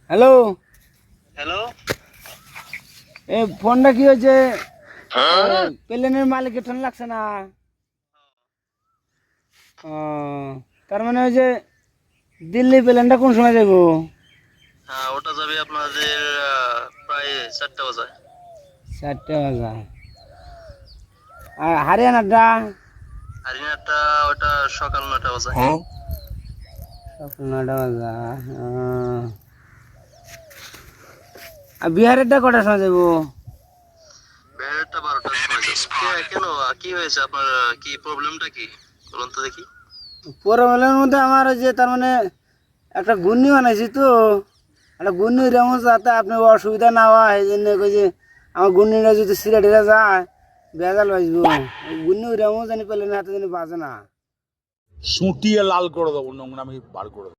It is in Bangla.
Hello, hello. এই ফোনটা কি হয়েছে? প্লেনের মালিকের ফোন লাগছে না। ও, তার মানে ওই যে দিল্লি প্লেনটা কোন সময় যাবো? হ্যাঁ, ওটা যাবে আপনাদের প্রায় 4টা বাজায়। 4টা বাজা। আর হরিয়ানাটা? হরিয়ানাটা ওটা সকাল 9টা বাজায়। সকাল 9টা বাজা। আর বিহারেরটা কটার সময় যাবো? বেড়াটা 12টার সময় যাবে। কেন কি হয়েছে আপনার? কি প্রবলেমটা কি বলুন তো দেখি। প্রবলেমের মধ্যে আমার ওই যে তার মানে একটা ঘূর্ণি বানাইছি তো, একটা ঘূর্ণি যেমন যাতে আপনি অসুবিধা না হয় এই জন্য কই যে আমার ঘূর্ণিটা যদি সিরে ঢেলে যায় বেজাল বাজবো। ঘূর্ণি যেমন জানি পেলে না হাতে জানি বাজে না। সুটিয়ে লাল করে দেবো, নোংরামি বার করে দেবো।